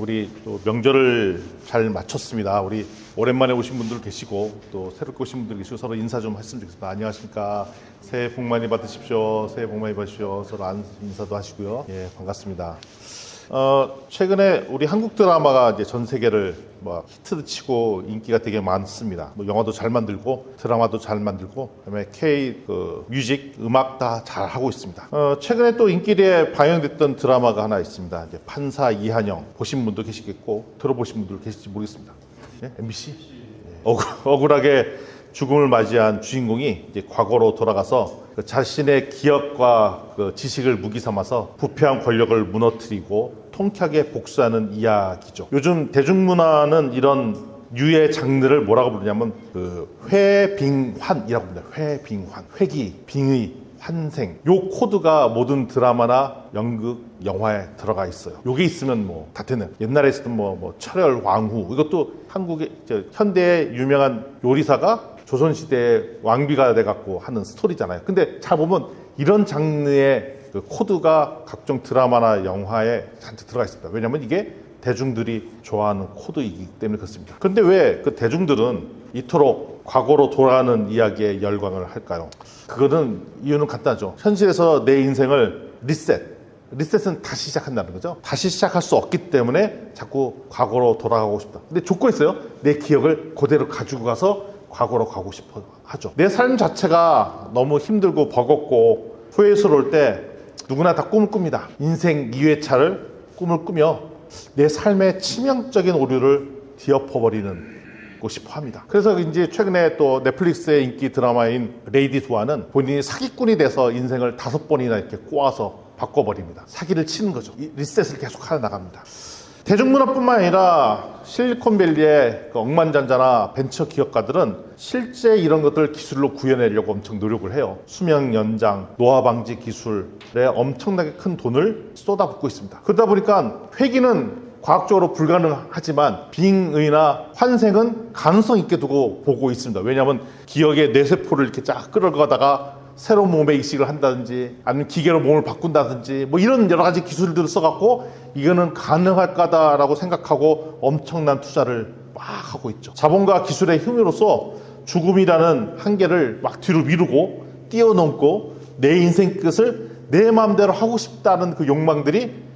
우리 또 명절을 잘 마쳤습니다. 우리 오랜만에 오신 분들 계시고 또 새롭게 오신 분들 계시고 서로 인사 좀 했으면 좋겠습니다. 안녕하십니까. 새해 복 많이 받으십시오. 새해 복 많이 받으십시오. 서로 인사도 하시고요. 예, 반갑습니다. 최근에 우리 한국 드라마가 이제 전 세계를 히트도 치고 인기가 되게 많습니다. 영화도 잘 만들고 드라마도 잘 만들고 그다음에 K 뮤직 음악 다 잘 하고 있습니다. 최근에 또 인기리에 방영됐던 드라마가 하나 있습니다. 이제 판사 이한영 보신 분도 계시겠고 들어보신 분도 계실지 모르겠습니다. 예? MBC? 예. 억울하게 죽음을 맞이한 주인공이 이제 과거로 돌아가서 자신의 기억과 지식을 무기 삼아서 부패한 권력을 무너뜨리고 통쾌하게 복수하는 이야기죠. 요즘 대중문화는 이런 유의 장르를 뭐라고 부르냐면 회빙환이라고 부릅니다. 회빙환, 회기, 빙의, 환생. 요 코드가 모든 드라마나 연극, 영화에 들어가 있어요. 요게 있으면 다 되는. 옛날에 있었던 철혈, 왕후. 이것도 한국의 현대의 유명한 요리사가 조선시대의 왕비가 돼갖고 하는 스토리잖아요. 근데 잘 보면 이런 장르의 코드가 각종 드라마나 영화에 잔뜩 들어가 있습니다. 왜냐하면 이게 대중들이 좋아하는 코드이기 때문에 그렇습니다. 그런데 왜 대중들은 이토록 과거로 돌아가는 이야기에 열광을 할까요? 이유는 간단하죠. 현실에서 내 인생을 리셋은 다시 시작한다는 거죠. 다시 시작할 수 없기 때문에 자꾸 과거로 돌아가고 싶다. 근데 조건이 있어요. 내 기억을 그대로 가지고 가서 과거로 가고 싶어 하죠. 내 삶 자체가 너무 힘들고 버겁고 후회스러울 때 누구나 다 꿈을 꿉니다. 인생 2회차를 꿈을 꾸며 내 삶의 치명적인 오류를 뒤엎어버리는 싶어 합니다. 그래서 이제 최근에 또 넷플릭스의 인기 드라마인 레이디 두아는 본인이 사기꾼이 돼서 인생을 5번이나 이렇게 꼬아서 바꿔버립니다. 사기를 치는 거죠. 리셋을 계속 하려 나갑니다. 대중문화뿐만 아니라 실리콘밸리의 억만장자나 벤처 기업가들은 실제 이런 것들을 기술로 구현하려고 엄청 노력을 해요. 수명 연장, 노화 방지 기술에 엄청나게 큰 돈을 쏟아붓고 있습니다. 그러다 보니까 회기는 과학적으로 불가능하지만 빙의나 환생은 가능성 있게 두고 보고 있습니다. 왜냐하면 기억의 뇌세포를 이렇게 쫙 끌어가다가 새로운 몸에 이식을 한다든지 아니면 기계로 몸을 바꾼다든지 이런 여러 가지 기술들을 써갖고 이거는 가능할 거다라고 생각하고 엄청난 투자를 막 하고 있죠. 자본과 기술의 힘으로써 죽음이라는 한계를 막 뒤로 미루고 뛰어넘고 내 인생 끝을 내 마음대로 하고 싶다는 그 욕망들이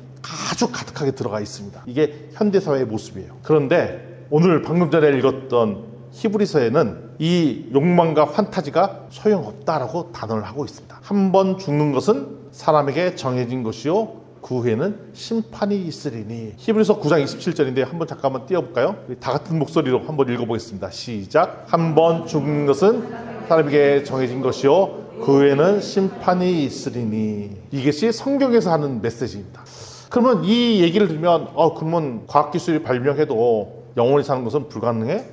아주 가득하게 들어가 있습니다. 이게 현대사회의 모습이에요. 그런데 오늘 방금 전에 읽었던 히브리서에는 이 욕망과 판타지가 소용없다라고 단언을 하고 있습니다. 한 번 죽는 것은 사람에게 정해진 것이요 그 후에는 심판이 있으리니. 히브리서 9장 27절인데 한번 잠깐만 띄워볼까요? 다 같은 목소리로 한번 읽어보겠습니다. 시작. 한 번 죽는 것은 사람에게 정해진 것이요 그 후에는 심판이 있으리니. 이것이 성경에서 하는 메시지입니다. 그러면 이 얘기를 들으면 그러면 과학기술이 발명해도 영원히 사는 것은 불가능해?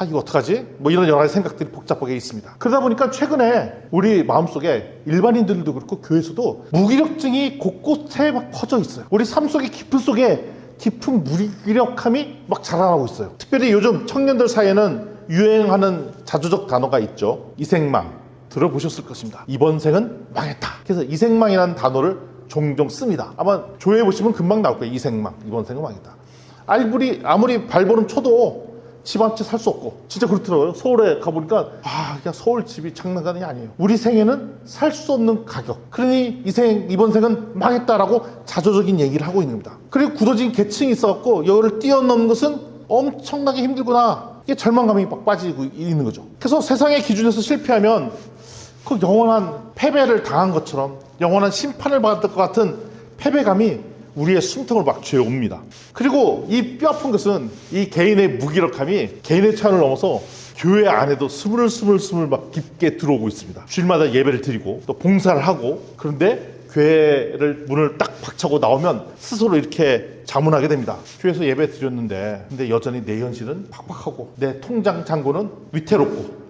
이거 어떡하지? 이런 여러 가지 생각들이 복잡하게 있습니다. 그러다 보니까 최근에 우리 마음속에 일반인들도 그렇고 교회에서도 무기력증이 곳곳에 막 퍼져 있어요. 우리 삶 속의 깊은 속에 깊은 무기력함이 막 자라나고 있어요. 특별히 요즘 청년들 사이에는 유행하는 자조적 단어가 있죠. 이생망. 들어보셨을 것입니다. 이번 생은 망했다. 그래서 이생망이라는 단어를 종종 씁니다. 아마 조회해보시면 금방 나올 거예요. 이생망. 이번 생은 망했다. 아무리 발버름 쳐도 집 한 채 살 수 없고 진짜 그렇더라고요. 서울에 가보니까 그냥 서울 집이 장난감이 아니에요. 우리 생에는 살 수 없는 가격. 그러니 이번 생은 망했다라고 자조적인 얘기를 하고 있는 겁니다. 그리고 굳어진 계층이 있어갖고 여기를 뛰어넘는 것은 엄청나게 힘들구나. 이게 절망감이 막 빠지고 있는 거죠. 그래서 세상의 기준에서 실패하면 그 영원한 패배를 당한 것처럼 영원한 심판을 받을 것 같은 패배감이 우리의 숨통을 막 죄옵니다. 그리고 이 뼈아픈 것은 이 개인의 무기력함이 개인의 차원을 넘어서 교회 안에도 스물스물 막 깊게 들어오고 있습니다. 주일마다 예배를 드리고 또 봉사를 하고 그런데 교회를 문을 딱 박차고 나오면 스스로 이렇게 자문하게 됩니다. 교회에서 예배 드렸는데 근데 여전히 내 현실은 팍팍하고 내 통장 잔고는 위태롭고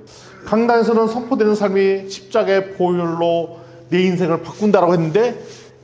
강단에서는 선포되는 삶이 십자가의 보혈로 내 인생을 바꾼다라고 했는데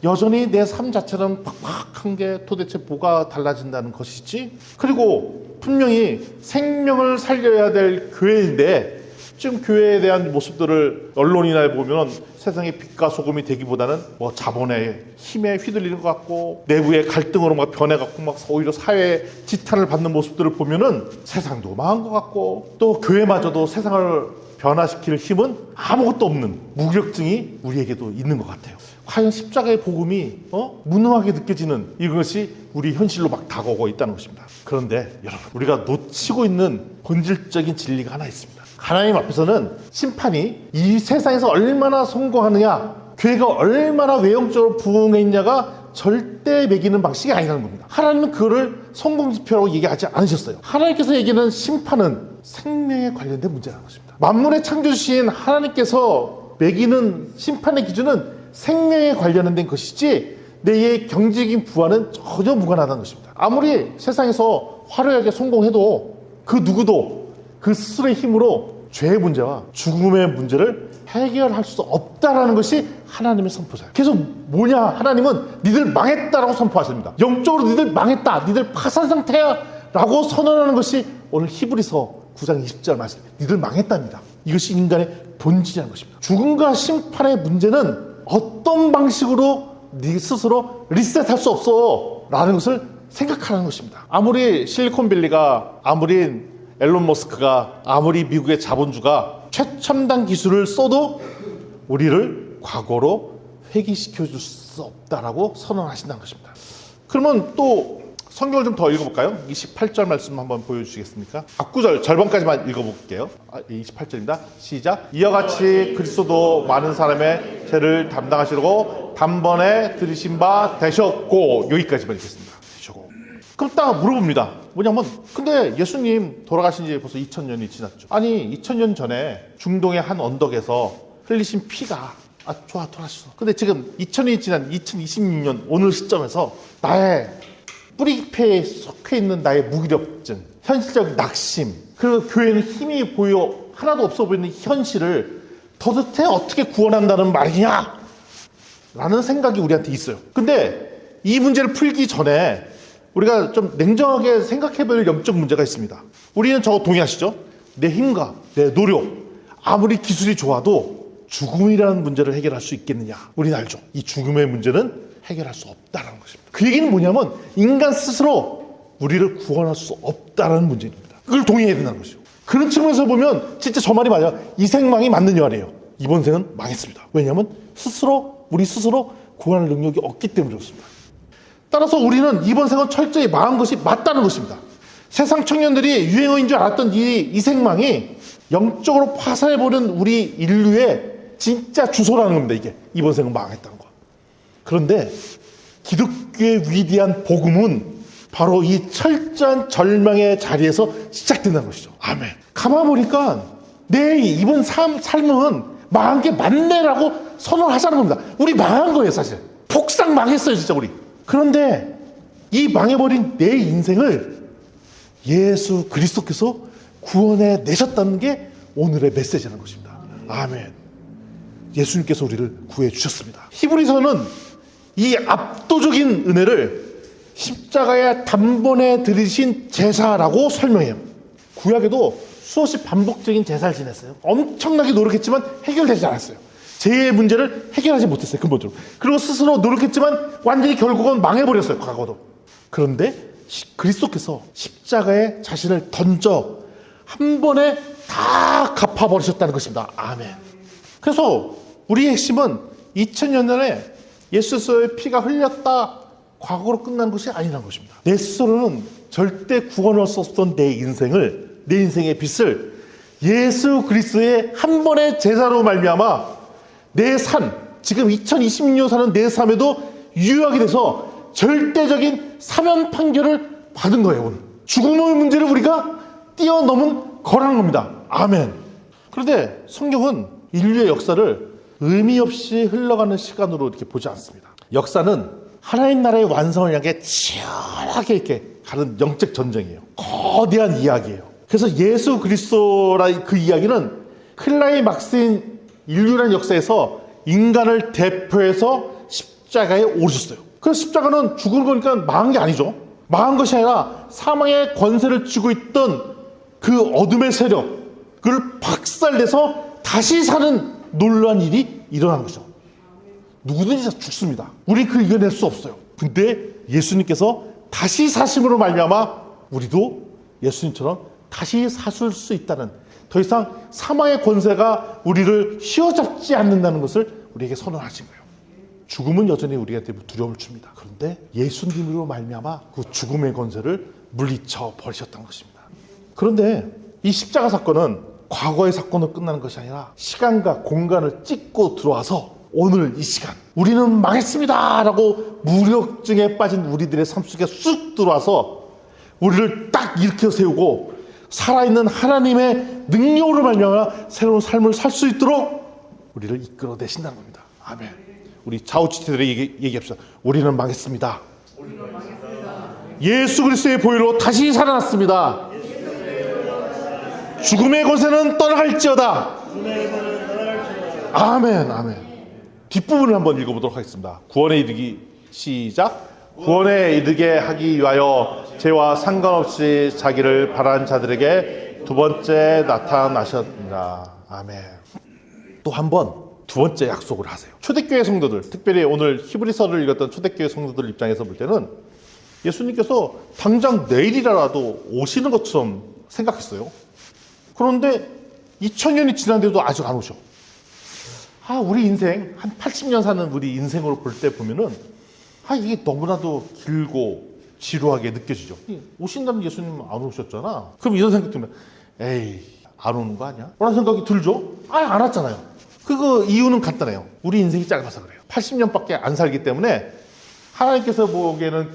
여전히 내 삶 자체는 팍팍한 게 도대체 뭐가 달라진다는 것이지? 그리고 분명히 생명을 살려야 될 교회인데 지금 교회에 대한 모습들을 언론이나 보면 세상의 빛과 소금이 되기보다는 뭐 자본의 힘에 휘둘리는 것 같고 내부의 갈등으로 막 변해갖고 막 오히려 사회의 지탄을 받는 모습들을 보면은 세상도 망한 것 같고 또 교회마저도 세상을 변화시킬 힘은 아무것도 없는 무력증이 우리에게도 있는 것 같아요. 과연 십자가의 복음이 무능하게 느껴지는 이것이 우리 현실로 막 다가오고 있다는 것입니다. 그런데 여러분, 우리가 놓치고 있는 본질적인 진리가 하나 있습니다. 하나님 앞에서는 심판이 이 세상에서 얼마나 성공하느냐, 교회가 얼마나 외형적으로 부흥했냐가 절대 매기는 방식이 아니라는 겁니다. 하나님은 그거를 성공지표라고 얘기하지 않으셨어요. 하나님께서 얘기하는 심판은 생명에 관련된 문제라는 것입니다. 만물의 창조주신 하나님께서 매기는 심판의 기준은 생명에 관련된 것이지 내의 경제적인 부와는 전혀 무관하다는 것입니다. 아무리 세상에서 화려하게 성공해도 그 누구도 그 스스로의 힘으로 죄의 문제와 죽음의 문제를 해결할 수 없다라는 것이 하나님의 선포자예요. 그래서 뭐냐, 하나님은 니들 망했다라고 선포하십니다. 영적으로 니들 망했다, 니들 파산 상태야 라고 선언하는 것이 오늘 히브리서 9장 20절 말씀, 니들 망했답니다. 이것이 인간의 본질이라는 것입니다. 죽음과 심판의 문제는 어떤 방식으로 네 스스로 리셋할 수 없어 라는 것을 생각하는 것입니다. 아무리 실리콘밸리가, 아무리 앨런 머스크가, 아무리 미국의 자본주가 최첨단 기술을 써도 우리를 과거로 회귀시켜 줄 수 없다라고 선언하신다는 것입니다. 그러면 또 성경을 좀 더 읽어볼까요? 28절 말씀 한번 보여주시겠습니까? 9절 절반까지만 읽어볼게요. 28절입니다. 시작. 이와 같이 그리스도도 많은 사람의 죄를 담당하시려고 단번에 들으신 바 되셨고, 여기까지만 읽겠습니다. 되셨고. 그럼 딱 물어봅니다. 뭐냐면, 근데 예수님 돌아가신 지 벌써 2000년이 지났죠. 아니 2000년 전에 중동의 한 언덕에서 흘리신 피가 좋아 돌아가셨어. 근데 지금 2000년이 지난 2026년 오늘 시점에서 나의 뿌리깊이 속해 있는 나의 무기력증, 현실적 낙심, 그리고 교회는 힘이 보여 하나도 없어 보이는 현실을 도대체 어떻게 구원한다는 말이냐? 라는 생각이 우리한테 있어요. 근데 이 문제를 풀기 전에 우리가 좀 냉정하게 생각해볼 영적 문제가 있습니다. 우리는 저거 동의하시죠? 내 힘과 내 노력, 아무리 기술이 좋아도 죽음이라는 문제를 해결할 수 있겠느냐? 우리는 알죠. 이 죽음의 문제는 해결할 수 없다는 것입니다. 그 얘기는 뭐냐면 인간 스스로 우리를 구원할 수 없다는 문제입니다. 그걸 동의해야 된다는 것이죠. 그런 측면에서 보면 진짜 저 말이 맞아요. 이 생망이 맞는 말이에요. 이번 생은 망했습니다. 왜냐하면 우리 스스로 구원할 능력이 없기 때문에 그렇습니다. 따라서 우리는 이번 생은 철저히 망한 것이 맞다는 것입니다. 세상 청년들이 유행어인 줄 알았던 이 생망이 영적으로 파산해버린 우리 인류의 진짜 주소라는 겁니다. 이게 이번 생은 망했다는 거. 그런데 기독교의 위대한 복음은 바로 이 철저한 절망의 자리에서 시작된다는 것이죠. 아멘. 가만 보니까 내 이번 삶은 망한 게 맞네라고 선언하자는 겁니다. 우리 망한 거예요, 사실. 폭삭 망했어요, 진짜 우리. 그런데 이 망해버린 내 인생을 예수 그리스도께서 구원해 내셨다는 게 오늘의 메시지라는 것입니다. 아멘. 예수님께서 우리를 구해 주셨습니다. 히브리서는 이 압도적인 은혜를 십자가에 단번에 들이신 제사라고 설명해요. 구약에도 수없이 반복적인 제사를 지냈어요. 엄청나게 노력했지만 해결되지 않았어요. 죄의 문제를 해결하지 못했어요, 근본적으로. 그리고 스스로 노력했지만 완전히 결국은 망해버렸어요, 과거도. 그런데 그리스도께서 십자가에 자신을 던져 한 번에 다 갚아버리셨다는 것입니다. 아멘. 그래서 우리의 핵심은 2000년 전에 예수의 피가 흘렸다 과거로 끝난 것이 아니라는 것입니다. 내 스스로는 절대 구원할 수 없었던 내 인생의 빚을 예수 그리스도의 한 번의 제사로 말미암아 내 삶, 지금 2026년 사는 내 삶에도 유효하게 돼서 절대적인 사면 판결을 받은 거예요. 오늘 죽음의 문제를 우리가 뛰어넘은 거라는 겁니다. 아멘. 그런데 성경은 인류의 역사를 의미 없이 흘러가는 시간으로 이렇게 보지 않습니다. 역사는 하나님 나라의 완성을 향해 치열하게 이렇게 가는 영적 전쟁이에요. 거대한 이야기예요. 그래서 예수 그리스도라는 그 이야기는 클라이막스인 인류라는 역사에서 인간을 대표해서 십자가에 오르셨어요. 그래서 십자가는 죽은 거니까 망한 게 아니죠. 망한 것이 아니라 사망의 권세를 쥐고 있던 그 어둠의 세력, 그걸 박살내서 다시 사는 놀라운 일이 일어나는 거죠. 누구든지 죽습니다. 우리 그 이겨낼 수 없어요. 근데 예수님께서 다시 사심으로 말미암아 우리도 예수님처럼 다시 사실 수 있다는, 더 이상 사망의 권세가 우리를 휘어잡지 않는다는 것을 우리에게 선언하신 거예요. 죽음은 여전히 우리한테 두려움을 줍니다. 그런데 예수님으로 말미암아 그 죽음의 권세를 물리쳐 버리셨다는 것입니다. 그런데 이 십자가 사건은 과거의 사건으로 끝나는 것이 아니라 시간과 공간을 찍고 들어와서 오늘 이 시간 우리는 망했습니다 라고 무력증에 빠진 우리들의 삶 속에 쑥 들어와서 우리를 딱 일으켜 세우고 살아있는 하나님의 능력으로 말미암아 새로운 삶을 살 수 있도록 우리를 이끌어내신다는 겁니다. 아멘. 우리 좌우지체들에게 얘기합시다. 우리는 망했습니다. 예수 그리스도의 보혈로 다시 살아났습니다. 죽음의 권세는 떠나갈지어다. 아멘, 아멘. 뒷부분을 한번 읽어보도록 하겠습니다. 구원에 이르기, 시작. 구원에 이르게 하기 위하여 죄와 상관없이 자기를 바라는 자들에게 두 번째 나타나셨느니라. 아멘. 또 한 번 두 번째 약속을 하세요. 초대교회 성도들, 특별히 오늘 히브리서를 읽었던 초대교회 성도들 입장에서 볼 때는 예수님께서 당장 내일이라도 오시는 것처럼 생각했어요. 그런데 2000년이 지났는데도 아직 안 오셔. 우리 인생 한 80년 사는 우리 인생으로 볼 때 보면은 이게 너무나도 길고 지루하게 느껴지죠. 오신다는 예수님은 안 오셨잖아. 그럼 이런 생각 들면 에이, 안 오는 거 아니야? 라는 생각이 들죠. 안 왔잖아요. 그 이유는 간단해요. 우리 인생이 짧아서 그래요. 80년밖에 안 살기 때문에 하나님께서 보기에는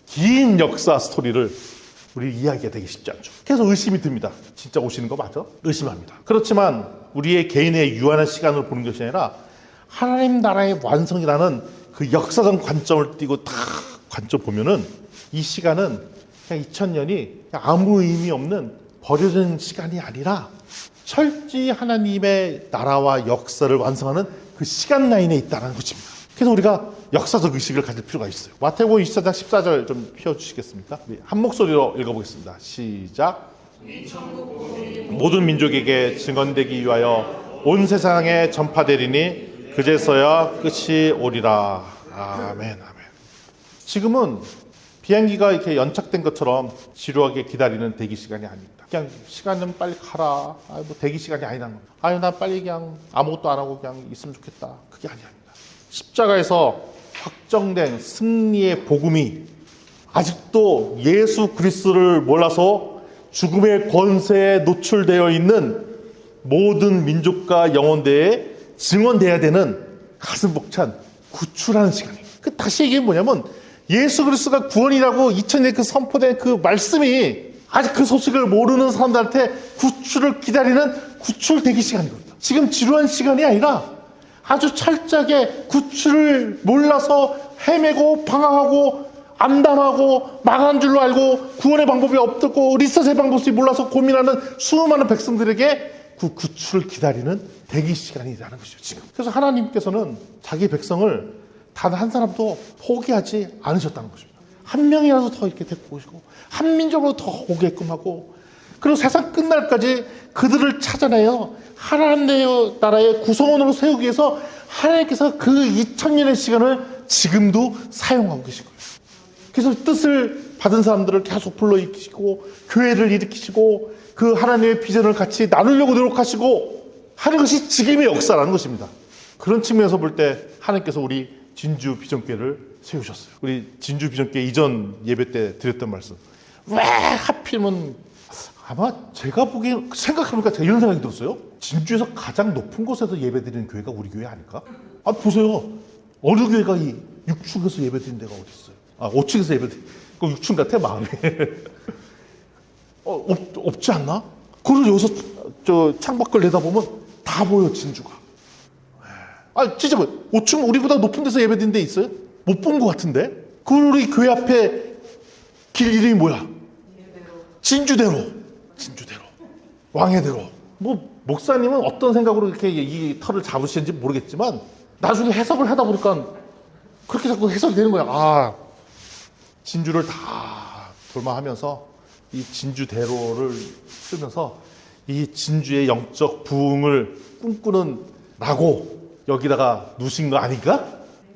긴 역사 스토리를 우리 이야기가 되기 쉽지 않죠. 그래서 의심이 듭니다. 진짜 오시는 거 맞아? 의심합니다. 그렇지만 우리의 개인의 유한한 시간으로 보는 것이 아니라 하나님 나라의 완성이라는 그 역사적 관점을 띄고 다 관점 보면은 이 시간은 그냥 2000년이 아무 의미 없는 버려진 시간이 아니라 철저히 하나님의 나라와 역사를 완성하는 그 시간 라인에 있다는 것입니다. 그래서 우리가 역사적 의식을 가질 필요가 있어요. 마태복음 24장 14절 좀 펴주시겠습니까? 한 목소리로 읽어보겠습니다. 시작. 모든 민족에게 증언되기 위하여 온 세상에 전파되리니 그제서야 끝이 오리라. 아멘, 아멘. 지금은 비행기가 이렇게 연착된 것처럼 지루하게 기다리는 대기 시간이 아닙니다. 그냥 시간은 빨리 가라. 대기 시간이 아니라는 겁니다. 난 빨리 그냥 아무것도 안 하고 그냥 있으면 좋겠다. 그게 아닙니다. 십자가에서 확정된 승리의 복음이 아직도 예수 그리스도를 몰라서 죽음의 권세에 노출되어 있는 모든 민족과 영혼대에 증언돼야 되는 가슴 벅찬 구출하는 시간이에요. 다시 얘기하면 뭐냐면 예수 그리스도가 구원이라고 2000년 그 선포된 그 말씀이 아직 그 소식을 모르는 사람들한테 구출을 기다리는 구출 대기 시간이거든요. 지금 지루한 시간이 아니라 아주 철저하게 구출을 몰라서 헤매고 방황하고 암담하고 망한 줄로 알고 구원의 방법이 없고 리서치의 방법이 몰라서 고민하는 수많은 백성들에게 그 구출을 기다리는 대기 시간이라는 것이죠. 지금. 그래서 하나님께서는 자기 백성을 단 한 사람도 포기하지 않으셨다는 것입니다. 한 명이라도 더 이렇게 데리고 오시고 한 민족으로 더 오게끔 하고, 그리고 세상 끝날까지 그들을 찾아내어 하나님 나라의 구성원으로 세우기 위해서 하나님께서 그 2000년의 시간을 지금도 사용하고 계신 거예요. 그래서 뜻을 받은 사람들을 계속 불러일으키시고 교회를 일으키시고 그 하나님의 비전을 같이 나누려고 노력하시고 하는 것이 지금의 역사라는 것입니다. 그런 측면에서 볼 때 하나님께서 우리 진주 비전교회를 세우셨어요. 우리 진주 비전교회 이전 예배 때 드렸던 말씀, 왜 하필이면, 아마 제가 보기엔 생각해보니까 제가 이런 생각이 들었어요. 진주에서 가장 높은 곳에서 예배드리는 교회가 우리 교회 아닐까? 보세요. 어느 교회가 이 6층에서 예배드리는 데가 어디 있어요? 5층에서 예배드리는, 그 6층 같아 마음이. 없지 않나? 그리고 여기서 창밖을 내다보면 다 보여, 진주가. 진짜 5층 우리보다 높은 데서 예배드리는 데 있어요? 못 본 것 같은데? 우리 교회 앞에 길 이름이 뭐야? 진주대로. 왕의대로. 목사님은 어떤 생각으로 이렇게 이 터를 잡으시는지 모르겠지만 나중에 해석을 하다 보니까 그렇게 자꾸 해석이 되는 거야. 진주를 다 돌망하면서 이 진주대로를 쓰면서 이 진주의 영적 부흥을 꿈꾸는 라고 여기다가 누신 거 아닌가?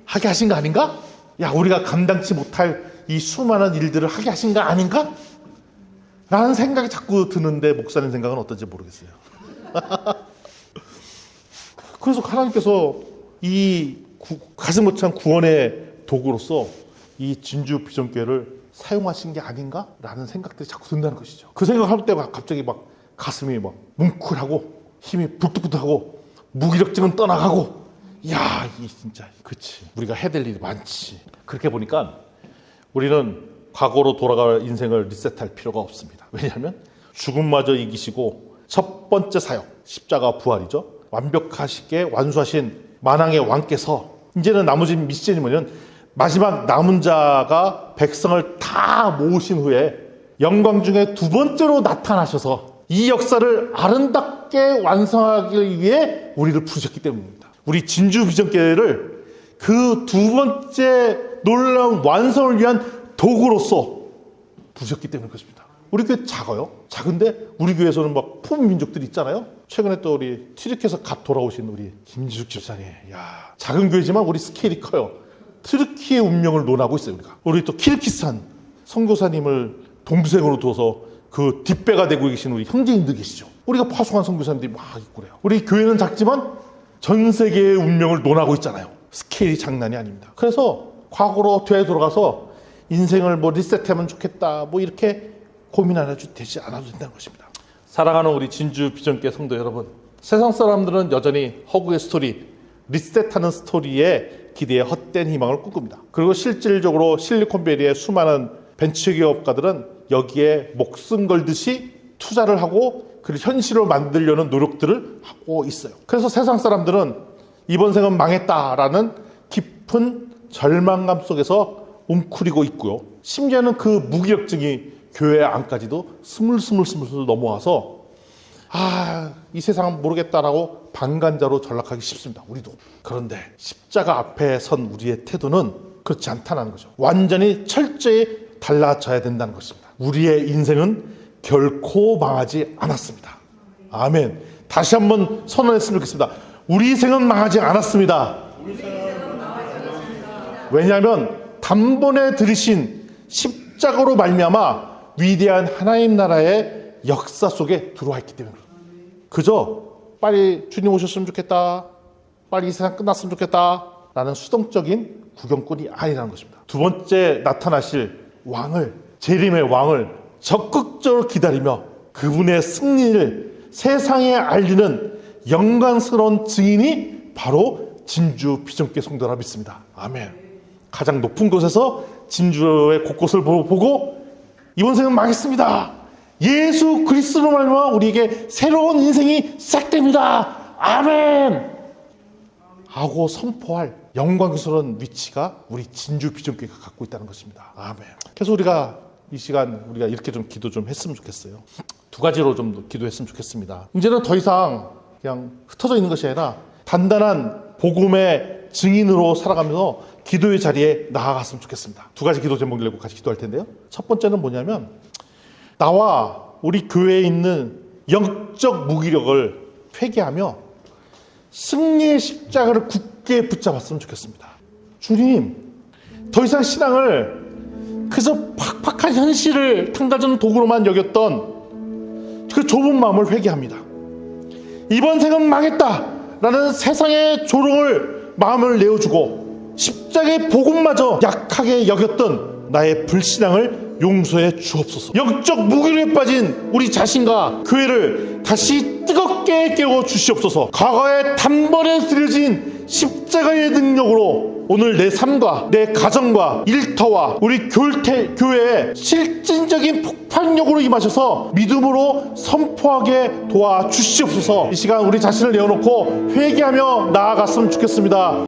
하게 하신 거 아닌가? 야, 우리가 감당치 못할 이 수많은 일들을 하게 하신 거 아닌가? 라는 생각이 자꾸 드는데 목사님 생각은 어떤지 모르겠어요. 그래서 하나님께서 이 가슴 벅찬 구원의 도구로서 이 진주 비전교회를 사용하신 게 아닌가? 라는 생각들이 자꾸 든다는 것이죠. 그 생각할 때가 갑자기 막 가슴이 막 뭉클하고 힘이 불뚝불뚝하고 무기력증은 떠나가고, 야, 이 진짜 그치, 우리가 해야 될 일이 많지. 그렇게 보니까 우리는 과거로 돌아갈 인생을 리셋할 필요가 없습니다. 왜냐하면 죽음마저 이기시고 첫 번째 사역, 십자가 부활이죠. 완벽하시게 완수하신 만왕의 왕께서 이제는 나머진 미션이 뭐냐면 마지막 남은 자가 백성을 다 모으신 후에 영광 중에 두 번째로 나타나셔서 이 역사를 아름답게 완성하기 위해 우리를 부르셨기 때문입니다. 우리 진주 비전교회를 그 두 번째 놀라운 완성을 위한 도구로서 부르셨기 때문일 것입니다. 우리 교회 작아요. 작은데 우리 교회에서는 막 포민족들이 있잖아요. 최근에 또 우리 튀르키에서 갓 돌아오신 우리 김지숙 집사님, 야, 작은 교회지만 우리 스케일이 커요. 튀르키의 운명을 논하고 있어요. 우리 또 키르기스탄 선교사님을 동생으로 둬서 그 뒷배가 되고 계신 우리 형제님들 계시죠. 우리가 파송한 선교사님들이 막 있고 그래요. 우리 교회는 작지만 전 세계의 운명을 논하고 있잖아요. 스케일이 장난이 아닙니다. 그래서 과거로 되돌아가서 인생을 뭐 리셋하면 좋겠다, 뭐 이렇게 고민 안 해도 되지 않아도 된다는 것입니다. 사랑하는 우리 진주 비전교회 성도 여러분, 세상 사람들은 여전히 허구의 스토리, 리셋하는 스토리에 기대에 헛된 희망을 꿈꿉니다. 그리고 실질적으로 실리콘밸리의 수많은 벤처기업가들은 여기에 목숨 걸듯이 투자를 하고 그를 현실로 만들려는 노력들을 하고 있어요. 그래서 세상 사람들은 이번 생은 망했다라는 깊은 절망감 속에서 웅크리고 있고요. 심지어는 그 무기력증이 교회 안까지도 스물스물 넘어와서 이 세상은 모르겠다라고 방관자로 전락하기 쉽습니다. 우리도. 그런데 십자가 앞에 선 우리의 태도는 그렇지 않다는 거죠. 완전히 철저히 달라져야 된다는 것입니다. 우리의 인생은 결코 망하지 않았습니다. 아멘. 다시 한번 선언했으면 좋겠습니다. 우리 인생은 망하지 않았습니다. 왜냐하면 단번에 들이신 십자가로 말미암아 위대한 하나님 나라의 역사 속에 들어와 있기 때문에 그저 빨리 주님 오셨으면 좋겠다, 빨리 이 세상 끝났으면 좋겠다 라는 수동적인 구경꾼이 아니라는 것입니다. 두 번째 나타나실 왕을, 재림의 왕을 적극적으로 기다리며 그분의 승리를 세상에 알리는 영광스러운 증인이 바로 진주 비전교회 성도라 믿습니다. 아멘. 가장 높은 곳에서 진주의 곳곳을 보고 이번 생은 망했습니다. 예수 그리스도로 말미암아 우리에게 새로운 인생이 시작됩니다. 아멘. 하고 선포할 영광스러운 위치가 우리 진주 비전교회가 갖고 있다는 것입니다. 아멘. 그래서 우리가 이 시간 우리가 이렇게 좀 기도 좀 했으면 좋겠어요. 두 가지로 좀 기도했으면 좋겠습니다. 이제는 더 이상 그냥 흩어져 있는 것이 아니라 단단한 복음의 증인으로 살아가면서 기도의 자리에 나아갔으면 좋겠습니다. 두 가지 기도 제목을 내고 같이 기도할 텐데요. 첫 번째는 뭐냐면 나와 우리 교회에 있는 영적 무기력을 회개하며 승리의 십자가를 굳게 붙잡았으면 좋겠습니다. 주님, 더 이상 신앙을 그저 팍팍한 현실을 탕다전 도구로만 여겼던 그 좁은 마음을 회개합니다. 이번 생은 망했다라는 세상의 조롱을 마음을 내어주고 십자가의 복음마저 약하게 여겼던 나의 불신앙을 용서해 주옵소서. 영적 무기력에 빠진 우리 자신과 교회를 다시 뜨겁게 깨워 주시옵소서. 과거에 단번에 들여진 십자가의 능력으로 오늘 내 삶과 내 가정과 일터와 우리 교회에 실질적인 폭발력으로 임하셔서 믿음으로 선포하게 도와주시옵소서. 이 시간 우리 자신을 내어놓고 회개하며 나아갔으면 좋겠습니다.